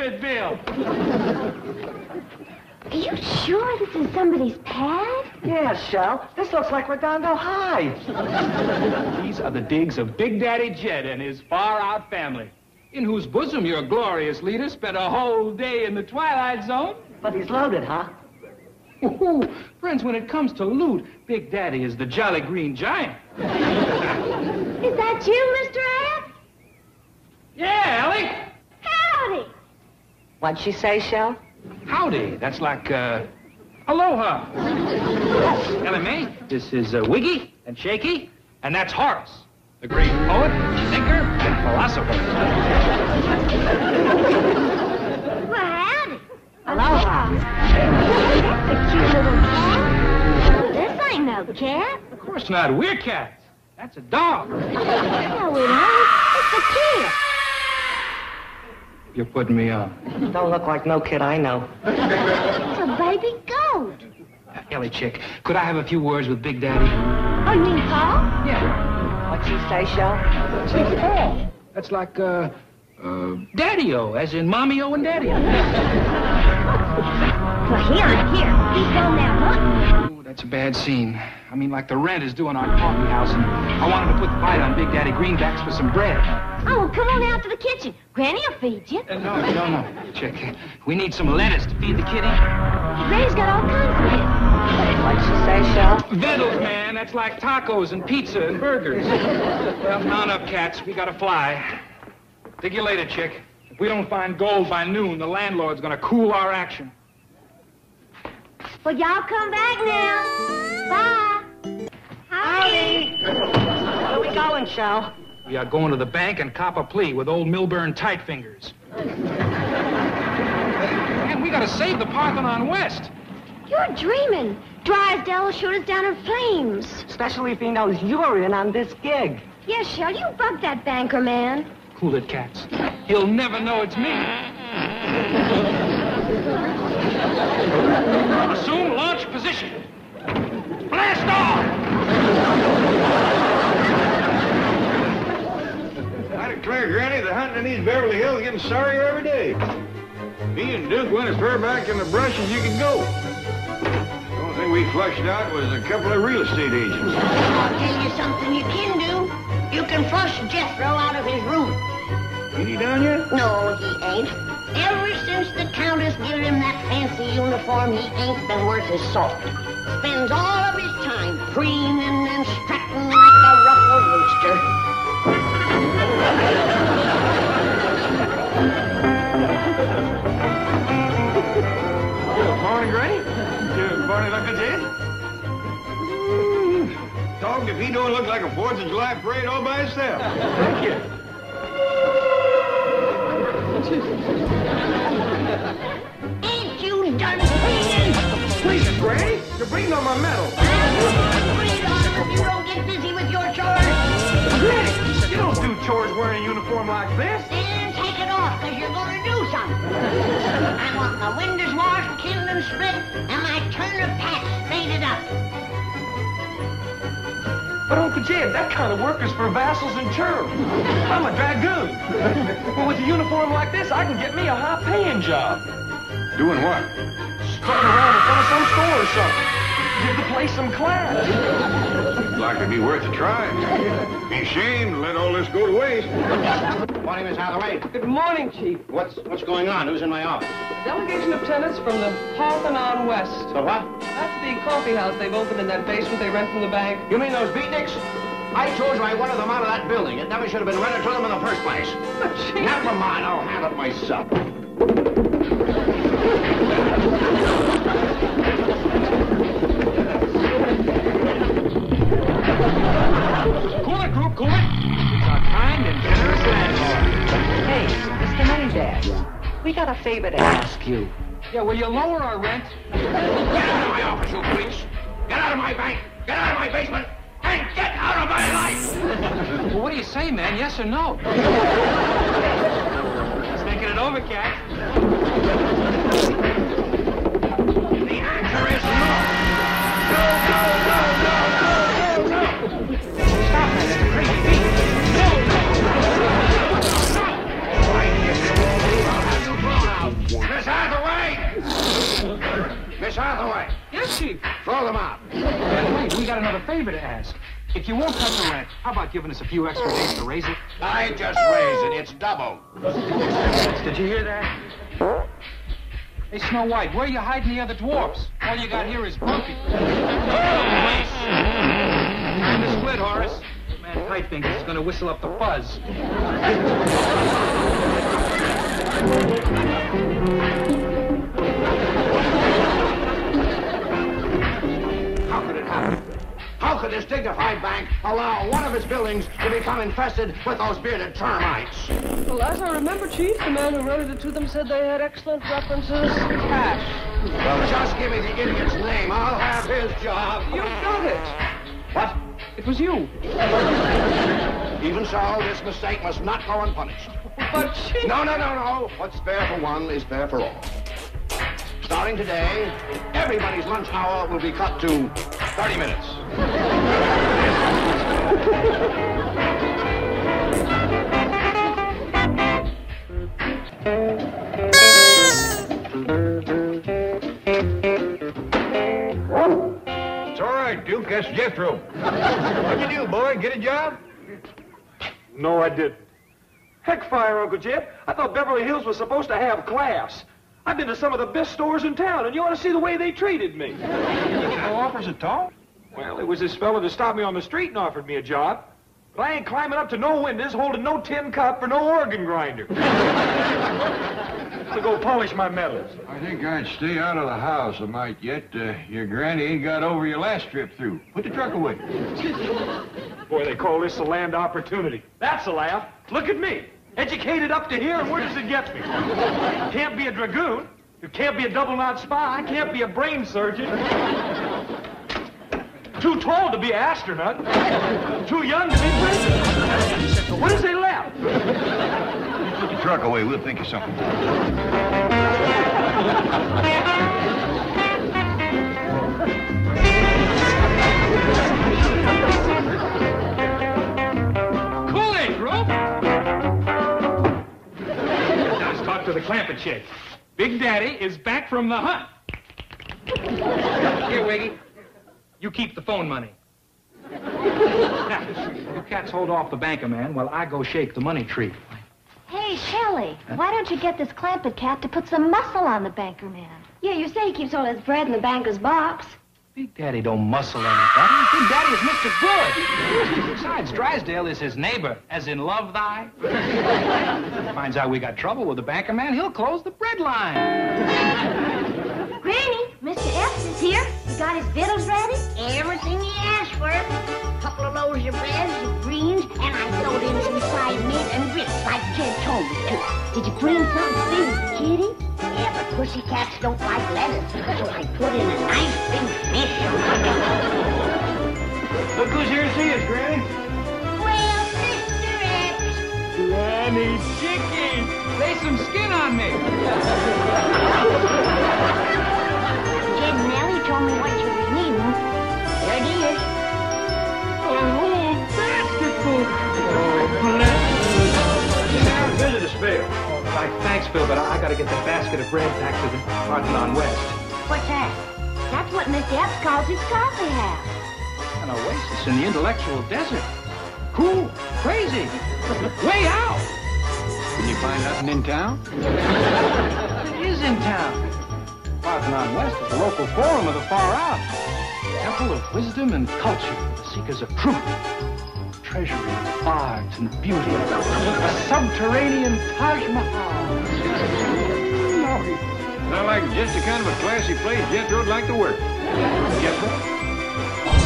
benefit bill. Are you sure this is somebody's pad? Yeah, Shell. This looks like Redondo Heights. These are the digs of Big Daddy Jed and his far-out family, in whose bosom your glorious leader spent a whole day in the Twilight Zone. But he's loaded, huh? Ooh, friends, when it comes to loot, Big Daddy is the Jolly Green Giant. Is that you, Mr. F? Yeah, Ellie. Howdy. What'd she say, Shell? Howdy. That's like, aloha. Ellie Mae, this is Wiggy and Shaky, and that's Horace, the great poet, thinker, and philosopher. Well, howdy. Aloha. That's a cute little cat. This ain't no cat. Of course not. We're cats. That's a dog. No, it ain't. It's a kid. You're putting me on. Don't look like no kid I know. It's a baby goat. Ellie chick, could I have a few words with Big Daddy? Oh, you mean Paul? Yeah. What'd she say, Shell? Paul. That's like, Daddy-O, as in Mommy-O and Daddy-O. Well, here. He's gone now, huh? Ooh, that's a bad scene. I mean, like the rent is due on our coffee house, and I wanted to put the bite on Big Daddy Greenbacks for some bread. Oh, well, come on out to the kitchen. Granny will feed you. No, chick. We need some lettuce to feed the kitty. Granny's got all kinds of it. What'd she say, Shell? Vittles, man. That's like tacos and pizza and burgers. Well, mount up, cats. We gotta fly. Dig you later, chick. If we don't find gold by noon, the landlord's gonna cool our action. Well, y'all come back now. Bye. Howdy. Where are we going, Shell? We are going to the bank and cop a plea with old Milburn Tightfingers. Man, we gotta save the Parthenon West. You're dreaming. Drysdale will shoot us down in flames. Especially if he knows you're in on this gig. Yes, Shell, you bug that banker man. Cool it, cats. He'll never know it's me. Assume launch position. Blast off! I declare, Granny, the hunting in these Beverly Hills is getting sorrier every day. Me and Duke went as far back in the brush as you could go. The only thing we flushed out was a couple of real estate agents. I'll tell you something you can do. You can flush Jethro out of his room. Ain't he down yet? No, he ain't. Ever since the Countess gave him that fancy uniform, he ain't been worth his salt. Spends all of his time preening and strutting like a ruffled rooster. Good morning, Granny. Good morning, Uncle Jed. Dog, if he don't look like a 4th of July parade all by himself. Thank you. Ain't you done preening? Please, Granny, you're breathing on my metal. Breathe on him if you don't get busy with your chores. Granny, you don't do chores wearing a uniform like this. Then take it off, because you're going to do something. I want my windows washed, killed, and split, and my turnip patch faded up. But Uncle Jed, that kind of work is for vassals and churls. I'm a dragoon. Well, with a uniform like this, I can get me a high-paying job. Doing what? Strutting around in front of some store or something. Give the place some class. Likely be worth a try. Be ashamed to let all this go to waste. Morning, Miss Hathaway. Good morning, Chief. What's going on? Who's in my office? Delegation of tenants from the Parthenon West. The what? That's the coffee house they've opened in that basement they rent from the bank. You mean those beatniks? I told you I wanted them out of that building. It never should have been rented to them in the first place. Never mind, I'll handle it myself. Cool it, group, cool it. It's our kind and generous landlord. Hey, Mr. Moneybag, we got a favor to ask you. Yeah, will you lower our rent? Get out of my office, you freaks! Get out of my bank! Get out of my basement! And get out of my life! Well, what do you say, man? Yes or no? Just thinking it over, cat. The answer is no! No, no, no, no, no, no, no! Stop that, it's crazy beat. No, no, no, no, no! I guess you won't believe I'll have you thrown out. Miss Hathaway, Yes, Chief. throw them out. And wait, we got another favor to ask. If you won't cut the rent, how about giving us a few extra days to raise it? I just raised it. It's double. Did you hear that? Hey, Snow White, where are you hiding the other dwarfs? All you got here is Bumpy. Time to split, Horace. Man, Tightfingers is gonna whistle up the fuzz. How could it happen? How could this dignified bank allow one of its buildings to become infested with those bearded termites? Well, as I remember, Chief, the man who rented it to them said they had excellent references to cash. Well, just give me the idiot's name. I'll have his job. You got it. What? It was you. Even so, this mistake must not go unpunished. But, Chief... No. What's fair for one is fair for all. Starting today, everybody's lunch hour will be cut to 30 minutes. It's all right, Duke. That's Jethro. What'd you do, boy? Get a job? No, I didn't. Heck fire, Uncle Jeb. I thought Beverly Hills was supposed to have class. I've been to some of the best stores in town, and you ought to see the way they treated me. You get no offers at all? Well, it was this fella that stopped me on the street and offered me a job. But I ain't climbing up to no windows, holding no tin cup or no organ grinder. To go polish my medals. I think I'd stay out of the house a mite yet. Your granny ain't got over your last trip through. Put the truck away. Boy, they call this the land of opportunity. That's a laugh. Look at me. Educated up to here, and where does it get me? Can't be a dragoon. You can't be a double-knot spy. Can't be a brain surgeon. Too tall to be an astronaut. Too young to be president. What is they left? Put the truck away. We'll think of something. Cool it, Rope. Now let's talk to the Clampett chick. Big Daddy is back from the hunt. Here, Wiggy. You keep the phone money. Now, you cats hold off the banker man while I go shake the money tree. Hey, Shelley, why don't you get this Clampett cat to put some muscle on the banker man? Yeah, you say he keeps all his bread in the banker's box. Big Daddy don't muscle anybody. Big Daddy is Mr. Good. Besides, Drysdale is his neighbor, as in love thy. Finds out we got trouble with the banker man, he'll close the bread line. Granny, Mr. Epps is here. You got his victuals ready? Everything he asked for. Couple of loaves of bread, some greens, and I throwed in some side meat and grits like Jed told me to. Did you put in something big, kitty? Yeah, but pussycats don't like lettuce, so I put in a nice big fish. Look who's here to see us, Granny. Well, Mr. Epps. Granny Chicken. Lay some skin on me. Jed and Ellie told me what you was needing. There it is. A whole basketful. Visit us, Bill. Thanks, Bill, but I gotta get the basket of bread back to the Parthenon West. What's that? That's what Mr. Epps calls his coffee house. An oasis in the intellectual desert. Cool, crazy, way out. Can you find nothing in town? It is in town. Parthenon West is the local forum of the far out. Temple of wisdom and culture for the seekers of truth. Treasury of arts and beauty. A subterranean Taj Mahal. Sound like just the kind of a classy place Jethro'd like to work. Jethro?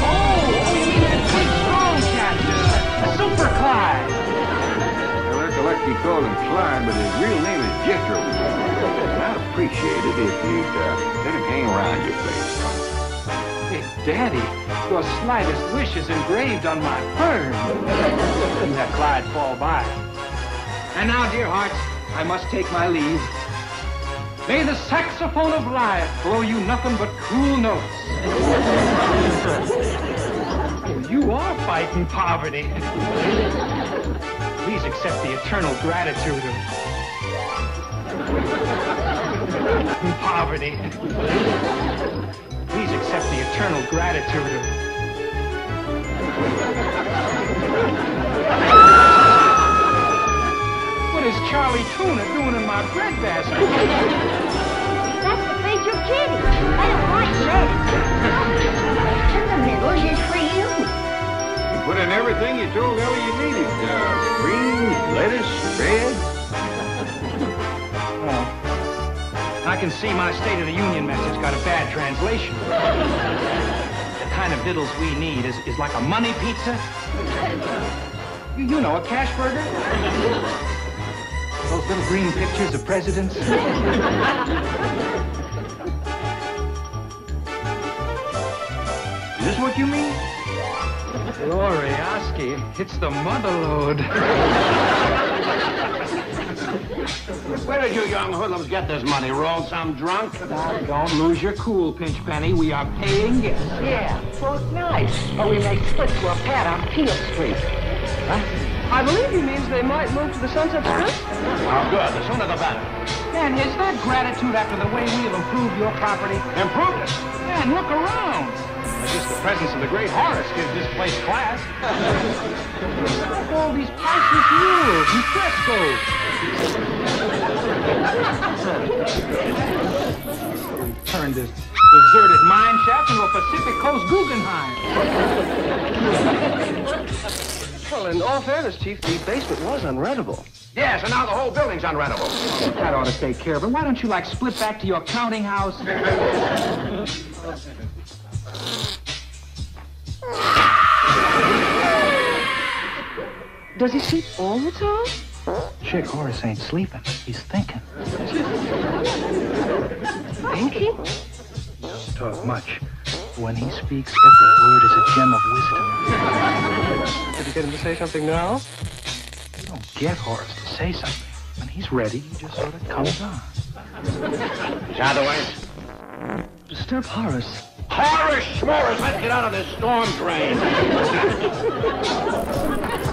Oh, you mean that big strong cat, a super Clyde. I recollect you called him Clyde, but his real name is Jethro. I'd appreciate it if you'd let him hang around your place. Big Daddy, your slightest wish is engraved on my fur. Let Clyde fall by. And now, dear hearts, I must take my leave. May the saxophone of life blow you nothing but cool notes. Oh, you are fighting poverty. Please accept the eternal gratitude of poverty. poverty. Please accept the eternal gratitude of... What is Charlie Tuna doing in my bread basket? That's the face you're kidding. I don't like red. In the middle is for you. You put in everything you told Ellie you needed. Greens, lettuce, bread. Oh. I can see my State of the Union message got a bad translation. The kind of vittles we need is like a money pizza. You know, a cash burger. Those little green pictures of presidents. Is this what you mean? Glory, Oski, it's the motherlode. Where did you young hoodlums get this money? Rolled some drunk? Don't lose your cool, Pinchpenny. We are paying guests. Yeah, well, it's nice. Or we may split to a pad on Peel Street. I believe he means they might move to the Sunset Strip. Oh, good. The sooner the better. Man, is that gratitude after the way we have improved your property? Improved it. Man, look around. Just the presence of the great Horace gives this place class. Look, all these priceless murals and frescoes. We've turned this deserted mine shaft into a Pacific Coast Guggenheim. Well, in all fairness, Chief, the basement was unrentable. Yes, and now the whole building's unrentable. That ought to take care of it. Why don't you, like, split back to your counting house? Does he sleep all the time? Chick, Horace ain't sleeping. He's thinking. Thinking? Talk much. When he speaks, every word is a gem of wisdom. Did you get him to say something now? You don't get Horace to say something. When he's ready, he just sort of comes on. Shadowways. Disturb Horace. Horace Schmorris, let's get out of this storm drain.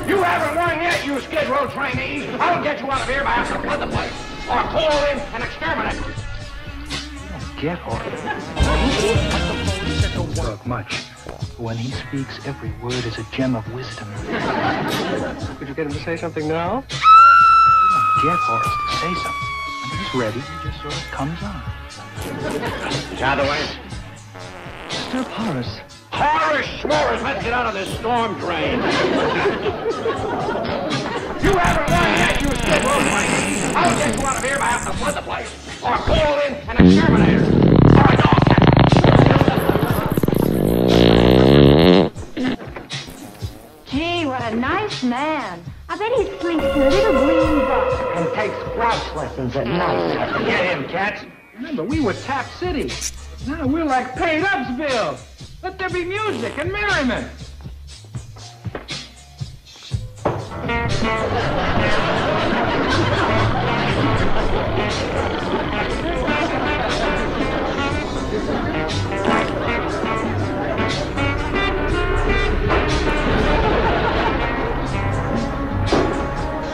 You haven't won yet, you Skid Row trainees. I'll get you out of here by having to flood the place. Or call in and exterminate. You don't get Horace. Talk much. When he speaks, every word is a gem of wisdom. Could you get him to say something now? You don't get Horace to say something. When he's ready, he just sort of comes on. Shadowways. Disturb Horace. Horace Schmorris, let's get out of this storm drain. You haven't won yet, you Skid Row trainees. I'll get you out of here by having to flood the place. Or call in an exterminator. Or a dog catcher. Gee, what a nice man. I bet he sleeps in a little green box. And takes grouse lessons at night. Get him, cats. Remember, we were Tap City. Now we're like Paid Upsville. Let there be music and merriment.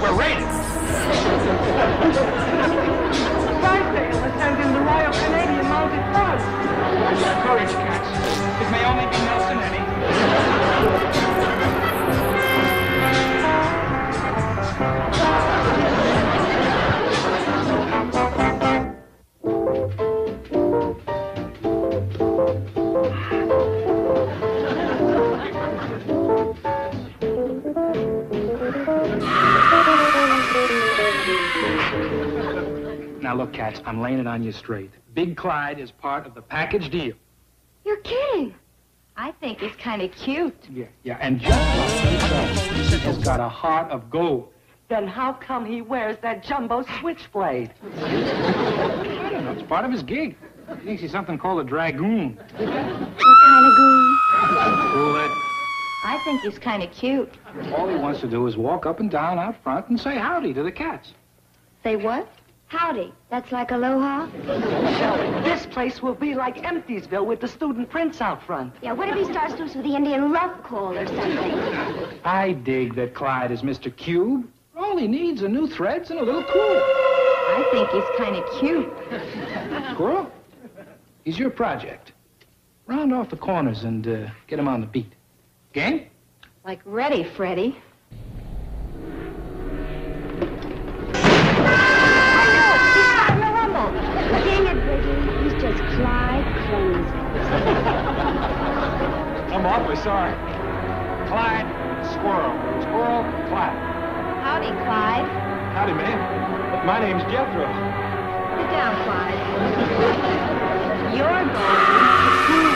We're raided. Let's send him the Royal Canadian Mounted Guard. Courage, cats. It may only be Nelson Eddy. Now look, cats, I'm laying it on you straight. Big Clyde is part of the package deal. You're kidding. I think he's kind of cute. Yeah, and just like he said, he has got a heart of gold. Then how come he wears that jumbo switchblade? I don't know, it's part of his gig. He thinks he's something called a dragoon. What kind of goon? Fool it. I think he's kind of cute. All he wants to do is walk up and down out front and say howdy to the cats. Say what? Howdy. That's like aloha? Shelley, this place will be like Emptiesville with the student prince out front. Yeah, what if he starts loose with the Indian love call or something? I dig that Clyde is Mr. Cube. All he needs are new threads and a little cool. I think he's kind of cute. Squirrel? He's your project. Round off the corners and get him on the beat. Game? Like ready, Freddie. Dang it, Beverly. He's just Clyde Clemens. I'm awfully sorry. Clyde, Squirrel. Squirrel, Clyde. Howdy, Clyde. Howdy, man. My name's Jethro. Sit down, Clyde. You're going to school.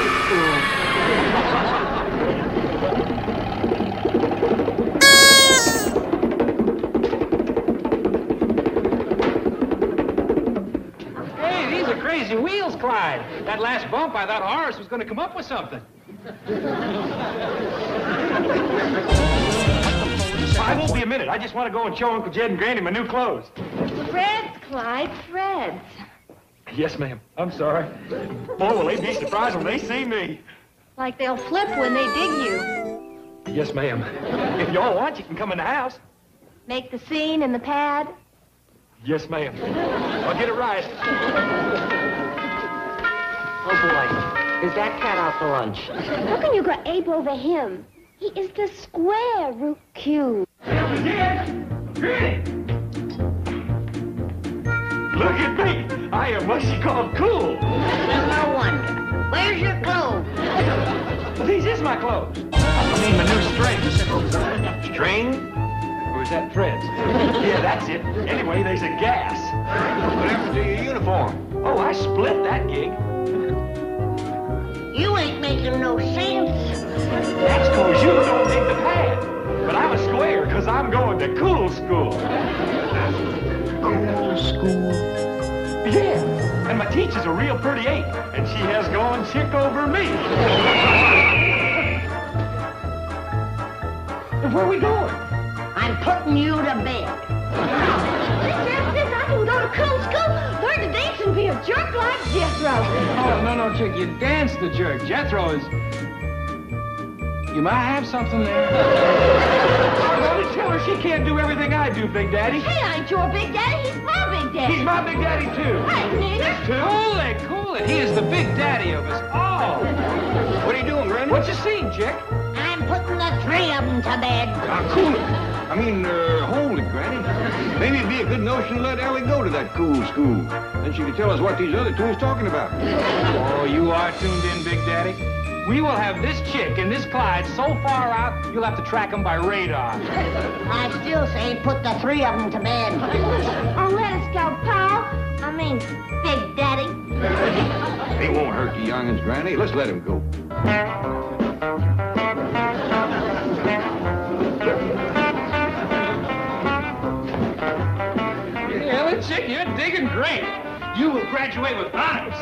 Hey, these are crazy wheels, Clyde. That last bump, I thought Horace was going to come up with something. I won't be a minute. I just want to go and show Uncle Jed and Granny my new clothes. Fred's, Clyde, Fred's. Yes, ma'am. I'm sorry. Boy, will they be surprised when they see me. Like they'll flip when they dig you. Yes, ma'am. If y'all want, you can come in the house. Make the scene in the pad. Yes, ma'am. I'll get it right. Oh, boy. Is that cat out for lunch? How can you go ape over him? He is the square root cube. Look at me. I am what she called cool. No wonder. Where's your clothes? Well, these is my clothes. I mean, my new strings. String? Or is that threads? Yeah, that's it. Anyway, there's a gas. What happened to your uniform? Oh, I split that gig. You ain't making no sense. That's because you don't dig the pad. But I'm a square because I'm going to cool school. Cool school. Yeah, and my teacher's a real pretty ape, and she has gone chick over me. Where are we going? I'm putting you to bed. I can go to cool school, learn to dance, and be a jerk like Jethro. Oh, no, Chick. You dance the jerk. Jethro is... You might have something there. I'm going to tell her she can't do everything I do, Big Daddy. He ain't your big daddy, he's my big daddy. He's my Big Daddy, too. Hey, nigger. Cool it. He is the big daddy of us all. What are you doing, Granny? What you seen, Chick? I'm putting the three of them to bed. Cool it. I mean, hold it, Granny. Maybe it'd be a good notion to let Ellie go to that cool school. Then she could tell us what these other two is talking about. Oh, you are tuned in, Big Daddy. We will have this chick and this Clyde so far out, you'll have to track them by radar. I still say put the three of them to bed. Oh, let us go, pal. I mean, Big Daddy. They won't hurt the young'uns, Granny. Let's let him go. Yeah, chick, you're digging great. You will graduate with honors.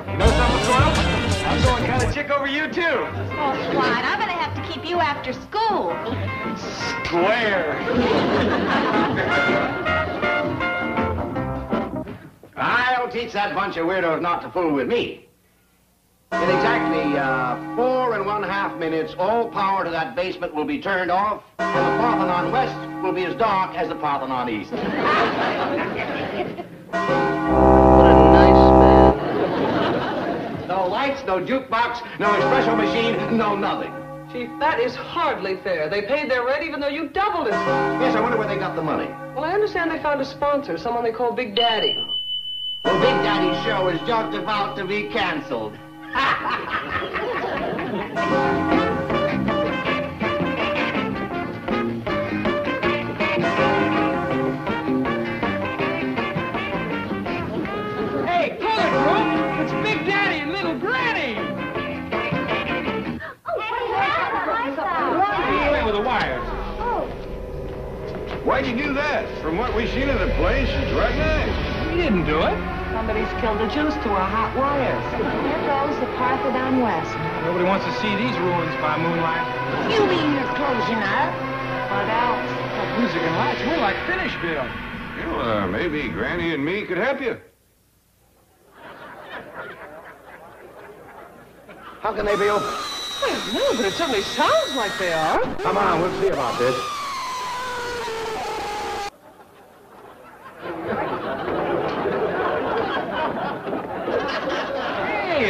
You know something, Squirrel? I'm going kind of chick over you, too. Oh, Clyde, I'm gonna have to keep you after school. Square. I'll teach that bunch of weirdos not to fool with me. In exactly 4 1/2 minutes, all power to that basement will be turned off, and the Parthenon West will be as dark as the Parthenon East. What a nice man. No lights, no jukebox, no espresso machine, no nothing. Chief, that is hardly fair. They paid their rent even though you doubled it. Yes, I wonder where they got the money. Well, I understand they found a sponsor, someone they call Big Daddy. Well, Big Daddy's show is just about to be canceled. Hey, pull it, Brooke. It's Big Daddy and Little Granny. Away with the wires. Why'd you do that? From what we've seen of the place, it's right nice. We didn't do it. Somebody's killed the juice to our hot wires. There goes the Parthenon West. Nobody wants to see these ruins by moonlight. You mean you're closing up? What else? Music and lights, we're like Finishville. Well, maybe Granny and me could help you. How can they be open? Well, no, but it certainly sounds like they are. Come on, we'll see about this.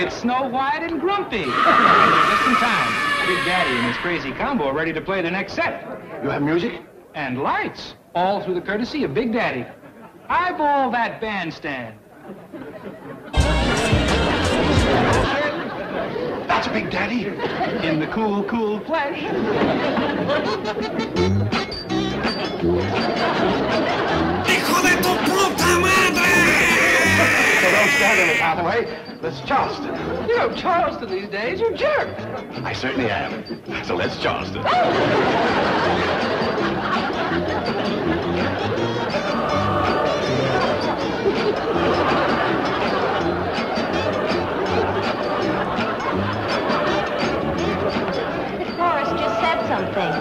it's Snow White and Grumpy. Just in time. Big Daddy and his crazy combo are ready to play the next set. You have music? And lights, all through the courtesy of Big Daddy. Eyeball that bandstand. That's Big Daddy. In the cool, cool play. ¡Hijo de tu puta madre! So don't stand in it, Hathaway. Let's Charleston. You know Charleston these days, you jerk. I certainly am. So let's Charleston. Morris just said something.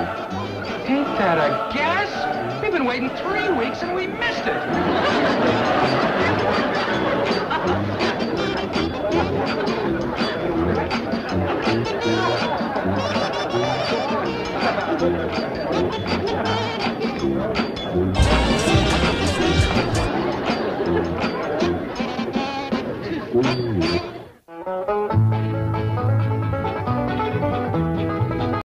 Ain't that a gas? We've been waiting 3 weeks and we missed it.